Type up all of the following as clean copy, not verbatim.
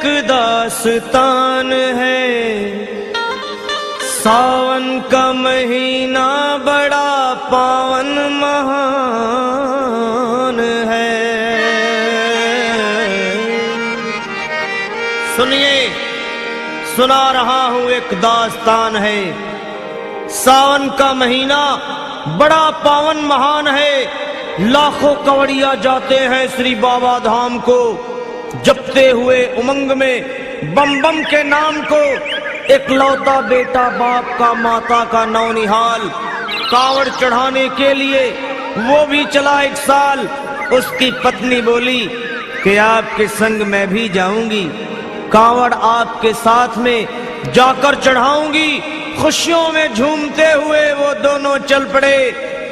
दास्तान है। सावन का महीना बड़ा पावन महान है। सुनिए, सुना रहा हूं एक दास्तान है। सावन का महीना बड़ा पावन महान है। लाखों कवड़िया जाते हैं श्री बाबा धाम को, जपते हुए उमंग में बम बम के नाम को। एक लौता बेटा बाप का माता का नौनिहाल कांवड़ चढ़ाने के लिए वो भी चला एक साल। उसकी पत्नी बोली कि आपके संग मैं भी जाऊंगी, कांवड़ आपके साथ में जाकर चढ़ाऊंगी। खुशियों में झूमते हुए वो दोनों चल पड़े।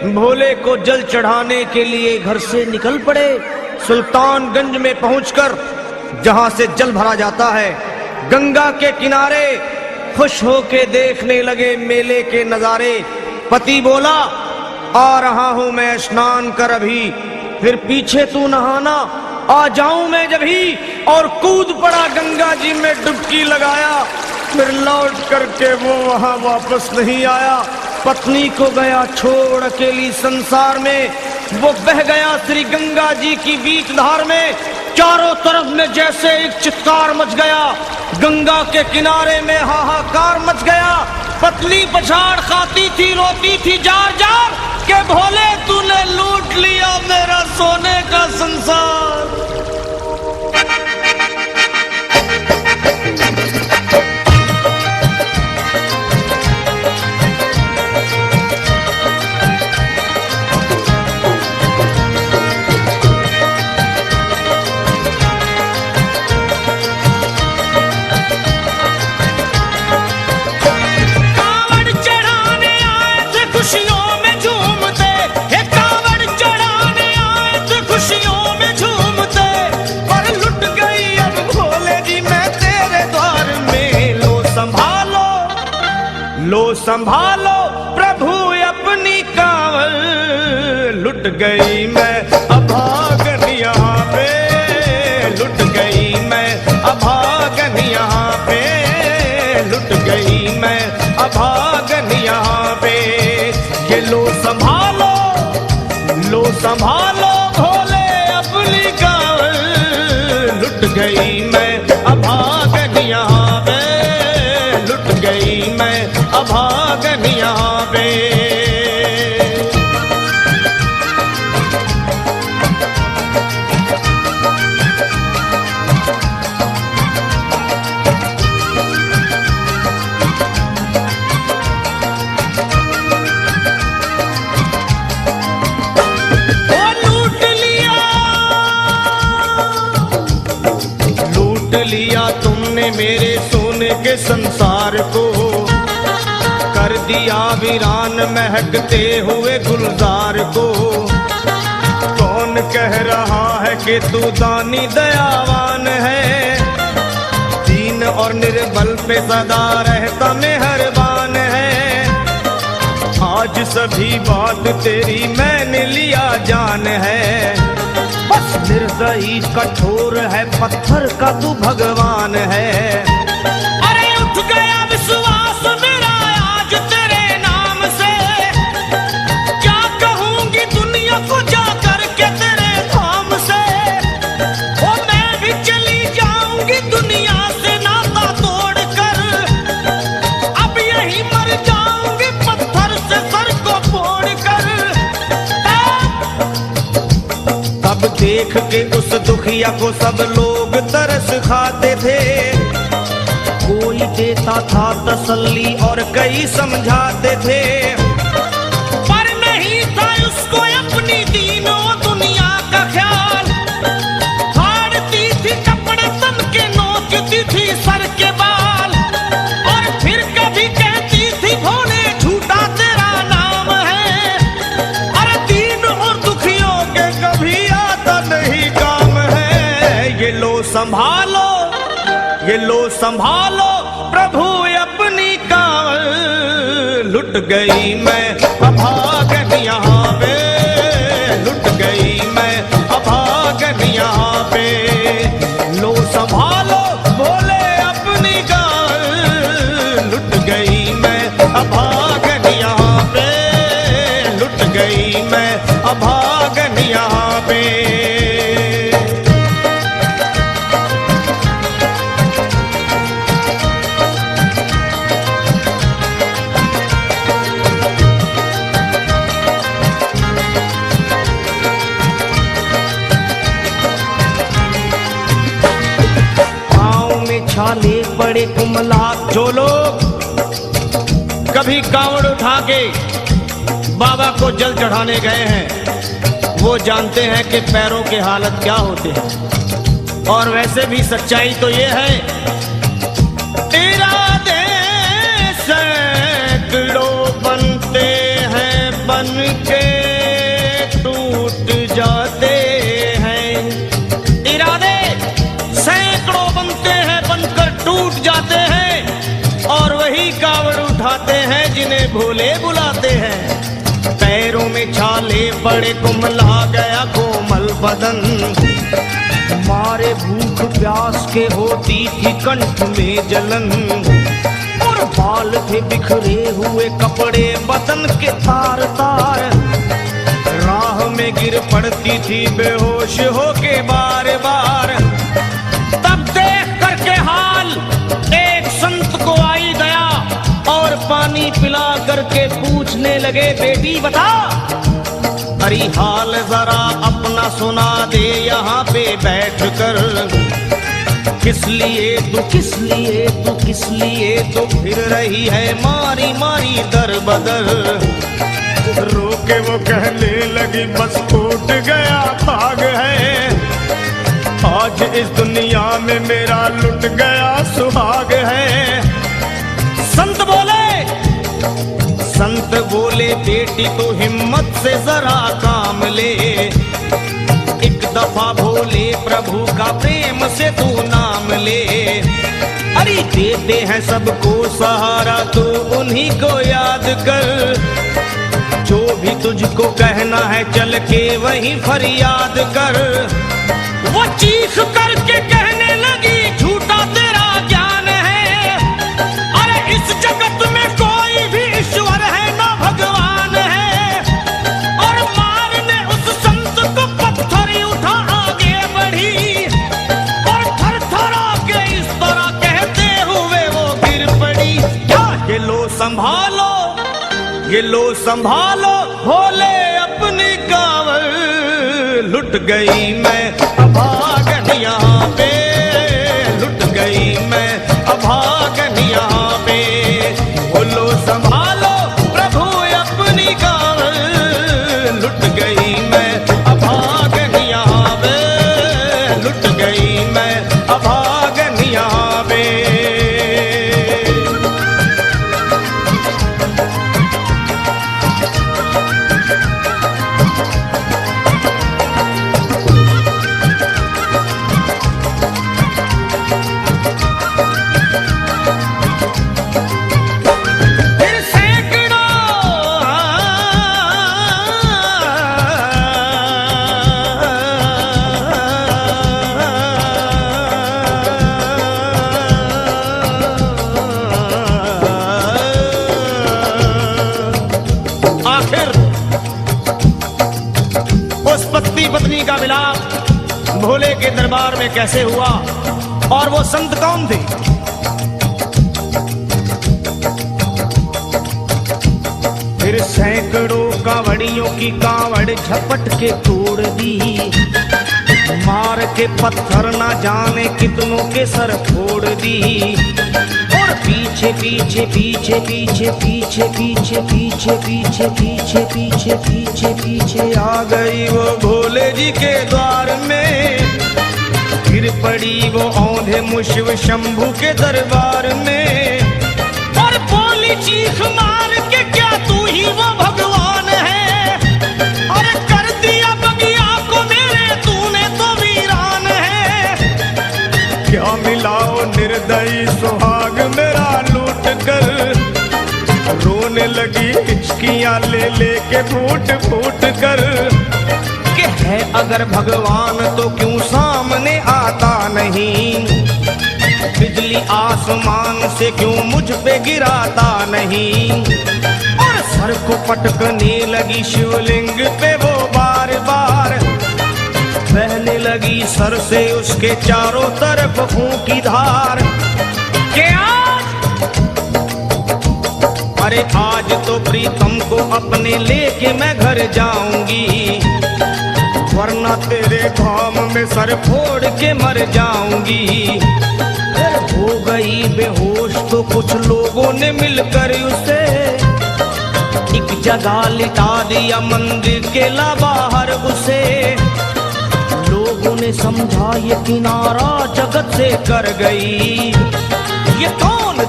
भोले को जल चढ़ाने के लिए घर से निकल पड़े। सुल्तानगंज में पहुंचकर जहां से जल भरा जाता है, गंगा के किनारे खुश होके देखने लगे मेले के नजारे। पति बोला आ रहा हूं मैं स्नान कर अभी, फिर पीछे तू नहाना, आ जाऊं मैं जब ही। और कूद पड़ा गंगा जी में डुबकी लगाया। फिर लौट करके वो वहां वापस नहीं आया। पत्नी को गया छोड़ अकेली संसार में। वो बह गया श्री गंगा जी की बीच धार में। चारों तरफ में जैसे एक चित्कार मच गया, गंगा के किनारे में हाहाकार मच गया। पत्नी पछाड़ खाती थी, रोती थी जार जार के भोले तूने लूट लिया मेरा सोने का संसार। लो संभालो प्रभु अपनी कांवल, लुट गई मैं अभागन यहाँ पे, लुट गई मैं अभागन यहाँ पे, लुट गई मैं अभागन यहाँ पे। ये लो संभालो भोले अपनी कांवल, लुट गई मैं अभागन यहाँ पे, लुट गई मैं अभागन यहाँ पे। लूट लिया तुमने मेरे सोने के संसार को, कर दिया वीरान महकते हुए गुलजार को। कौन कह रहा है कि तू दानी दयावान है, दीन और निर्बल पे सदा रहता मेहरबान है। आज सभी बात तेरी मैंने लिया जान है, बस निर्दयी कठोर है पत्थर का तू भगवान है। अरे उठ गया विश्वास मेरा आज तेरे नाम से, क्या कहूंगी दुनिया को जा करके तेरे धाम से। ओ मैं भी चली जाऊंगी दुनिया से नाता तोड़कर, अब यही मर जाऊंगी पत्थर से सर को फोड़कर। तब देख के उस दुखिया को सब लोग तरस खाते थे, कोई देता था तसल्ली और कई समझाते थे, पर नहीं था उसको अपनी दीनों दुनिया का ख्याल। फाड़ती थी कपड़े तन के, नोचती थी सर के बाल, और फिर कभी कहती थी भोले झूठा तेरा नाम है। अरे दीन और दुखियों के कभी आता नहीं काम है। ये लो संभालो प्रभु अपनी कांवल, लुट गई मैं अभागन यहाँ पे, लुट गई मैं अभागन यहाँ पे। लो संभालो छाले पड़े कुमला। जो लोग कभी कांवड़ उठा के बाबा को जल चढ़ाने गए हैं वो जानते हैं कि पैरों के हालत क्या होते हैं। और वैसे भी सच्चाई तो ये है, इरादे सैकड़ों बनते हैं बन के टूट जाते हैं। इरादे सैकड़ों बनते हैं बनकर टूट जाते हैं और वही कावड़ उठाते हैं जिन्हें भोले बुलाते हैं। पैरों में छाले पड़े कुमला गया कोमल बदन, मारे भूख प्यास के होती थी कंठ में जलन। और बाल थे बिखरे हुए कपड़े बदन के तार तार, राह में गिर पड़ती थी बेहोश होके बार बार। तब देख करके हाल एक संत को आई दया और पानी पिला करके पूछने लगे, बेटी बता अरे हाल जरा अपना सुना दे यहाँ पे बैठ कर। किस लिए तू फिर रही है मारी मारी दर बदर। रोके वो कहने लगी बस टूट गया भाग है, आज इस दुनिया में मेरा लुट गया सुहाग है। संत बोले बेटी तू हिम्मत से जरा काम ले, एक दफा भोले प्रभु का प्रेम से तू नाम ले। अरे देते हैं सबको सहारा तू उन्हीं को याद कर, जो भी तुझको कहना है चल के वहीं फरियाद कर। वो चीख करके कहने लगी झूठा तेरा ज्ञान है, अरे इस जगत में कोई भी ईश्वर है ना भगवान है। और मारने उस संत को पत्थर उठा आगे बढ़ी और थर थरा के इस तरह कहते हुए वो गिर पड़ी। क्या ये लो संभालो भोले अपनी कांवड़ लुट गई मैं अभागन यहाँ पे, लुट गई मैं अभागन यहाँ पे। बोलो संभालो प्रभु अपनी कांवड़ लुट गई मैं अभागन यहाँ पे, लुट गई मैं अभागन यहाँ पे। पत्नी का मिलाप भोले के दरबार में कैसे हुआ और वो संत कौन थे? फिर सैकड़ों कांवड़ियों की कांवड़ झपट के तोड़ दी, मार के पत्थर ना जाने कितनों के सर फोड़ दी। और पीछे पीछे पीछे पीछे पीछे पीछे पीछे पीछे पीछे पीछे पीछे पीछे आ गई वो भोले जी के द्वार में। गिर पड़ी वो औंधे मुशिव शंभू के दरबार में और बोली चीख मार के क्या तू ही वो भगवान है? अरे कर दिया बगिया को मेरे तूने तो वीरान है। क्या मिलाओ निर्दयी सुहाग मेरा लूट कर, रोने लगी हिचकियां ले लेके फूट फूट कर। कि है अगर भगवान तो क्यों सामने आता नहीं, बिजली आसमान से क्यों मुझ पे गिराता नहीं। और सर को पटकने लगी शिवलिंग पे वो बार बार, बहने लगी सर से उसके चारों तरफ फूंकी धार। के अरे आज तो प्रीतम को अपने लेके मैं घर जाऊंगी, वरना तेरे धाम में सर फोड़ के मर जाऊंगी। हो तो कुछ लोगों ने मिलकर उसे एक जगह लिटा दिया मंदिर के ला बाहर उसे। लोगों ने समझा ये किनारा जगत से कर गई। ये कौन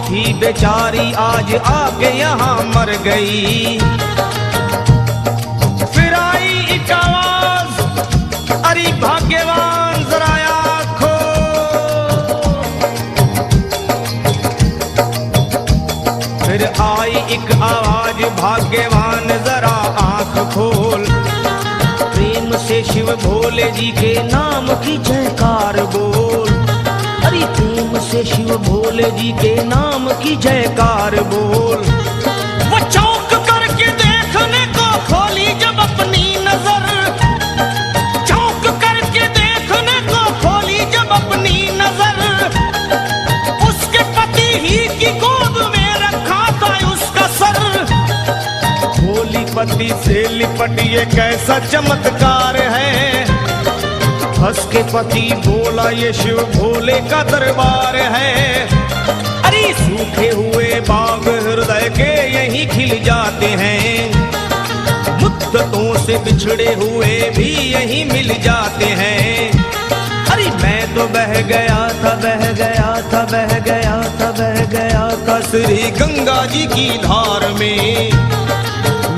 थी बेचारी आज आके यहाँ मर गई। फिर आई एक आवाज, अरे भाग्यवान जरा आँखो। फिर आई एक आवाज, भाग्यवान जरा आँख खोल। प्रेम से शिव भोले जी के नाम की जयकार बोल। अरे प्रेम से शिव भोले जी के नाम की जयकार बोल। वो चौंक करके देखने को खोली जब अपनी नजर, चौंक करके देखने को खोली जब अपनी नजर। उसके पति ही की गोद में रखा था उसका सर। भोली पति से लिपट ये कैसा चमत्कार है। हंस के पति बोला ये शिव भोले का दरबार है। अरे सूखे हुए बाग हृदय के यहीं खिल जाते हैं। मुद्दतों से बिछड़े हुए भी यहीं मिल जाते हैं। अरे मैं तो बह गया था, बह गया था, बह गया था, बह गया था श्री गंगा जी की धार में।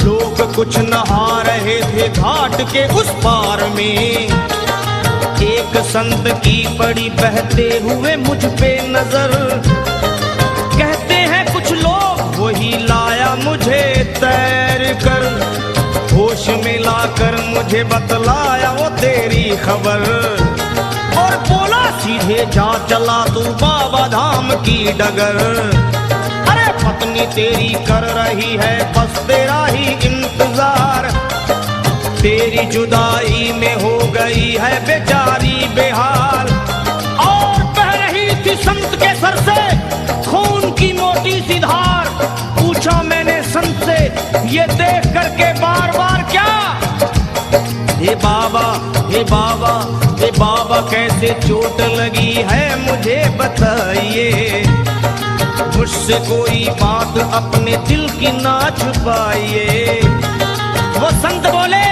लोग कुछ नहा रहे थे घाट के उस पार में। एक संत की पड़ी बहते हुए मुझ पे नजर। कहते हैं कुछ लोग वही लाया मुझे तैर कर। होश में लाकर मुझे बतलाया वो तेरी खबर। और बोला सीधे जा चला तू बाबा धाम की डगर। अरे पत्नी तेरी कर रही है बस तेरा ही इंतजार। तेरी जुदाई में हो गई है बेचारी बेहाल। और बह रही थी संत के सर से खून की मोटी सी धार। पूछा मैंने संत से ये देख करके बार बार क्या। हे बाबा, हे बाबा, हे बाबा कैसे चोट लगी है मुझे बताइए। मुझसे कोई बात अपने दिल की ना छुपाइए। वो संत बोले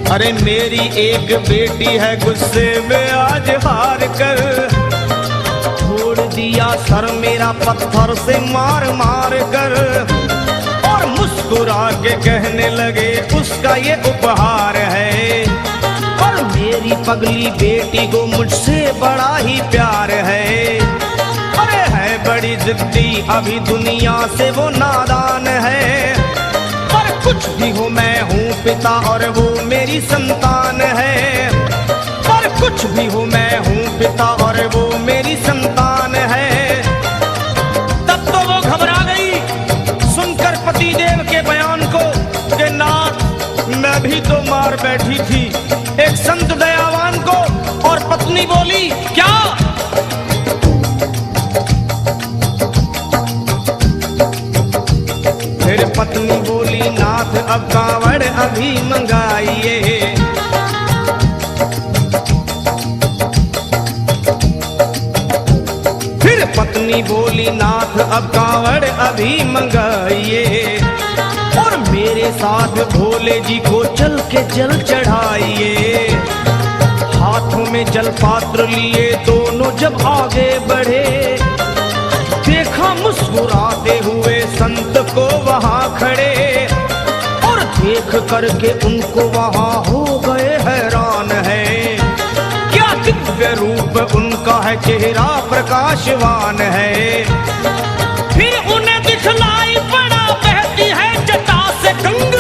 अरे मेरी एक बेटी है गुस्से में आज हार कर। छोड़ दिया सर मेरा पत्थर से मार मार कर। और मुस्कुरा के कहने लगे उसका ये उपहार है। और मेरी पगली बेटी को मुझसे बड़ा ही प्यार है। अरे है बड़ी जिद्दी अभी दुनिया से वो नादान है। कुछ भी हो मैं हूँ पिता और वो मेरी संतान है। पर कुछ भी हो मैं हूँ पिता और वो मेरी संतान है। तब तो वो घबरा गई सुनकर पतिदेव के बयान को कि नाथ मैं भी तो मार बैठी थी एक संत दयावान को। और पत्नी बोली क्या। फिर पत्नी बोली नाथ अब कांवड़ अभी मंगाइए। फिर पत्नी बोली नाथ अब कांवड़ अभी मंगाइए। और मेरे साथ भोले जी को चल के जल चढ़ाइए। हाथों में जल पात्र लिए दोनों जब आगे बढ़े। देखा मुस्कुराते हुए संत को वहाँ खड़े। और देख करके उनको वहाँ हो गए हैरान है। क्या दिव्य रूप उनका है, चेहरा प्रकाशवान है। फिर उन्हें दिखलाई पड़ा बहती है जटा से गंग।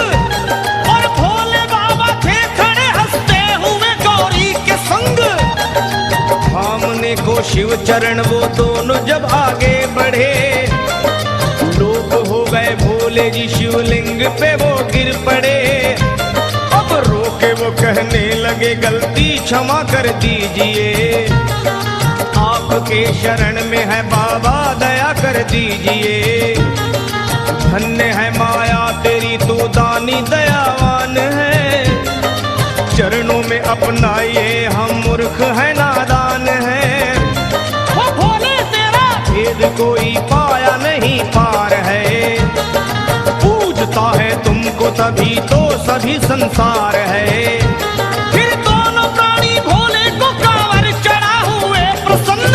और भोले बाबा थे खड़े हंसते हुए गौरी के संग। सामने को शिव चरण वो दोनों जब आगे बढ़े। लोग हो गए भोले जी शिवलिंग पे वो गिर पड़े। अब रोके वो कहने लगे गलती क्षमा कर दीजिए। आपके शरण में है बाबा दया कर दीजिए। धन्य है माया तेरी तू दानी दयावान है। चरणों में अपनाइए हम मूर्ख है नादान है। वो भोले तेरा की कोई पाया नहीं पार है। पूजता है तुमको तभी तो सभी संसार है। फिर दोनों प्राणी भोले को कांवर चढ़ा हुए प्रसन्न,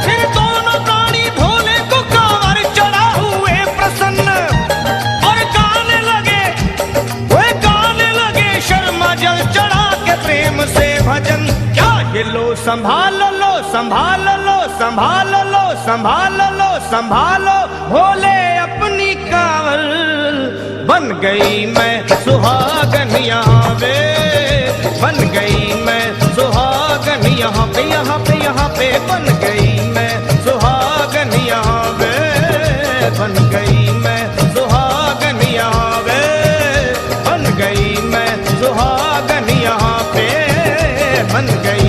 फिर दोनों प्राणी भोले को कांवर चढ़ा हुए प्रसन्न, और गाने लगे, वे गाने लगे शर्मा जल चढ़ा के प्रेम से भजन। क्या ये लो संभाल लो, संभाल लो, संभाल लो, संभाल लो, संभालो भोले अपनी कांवर। बन गई मैं सुहागन यहाँ पे, बन गई मैं सुहागन यहाँ पे, यहाँ पे, यहाँ पे बन गई मैं सुहागन यहाँ पे, बन गई मैं सुहागन यहाँ पे, बन गई मैं सुहागन यहाँ पे, बन गई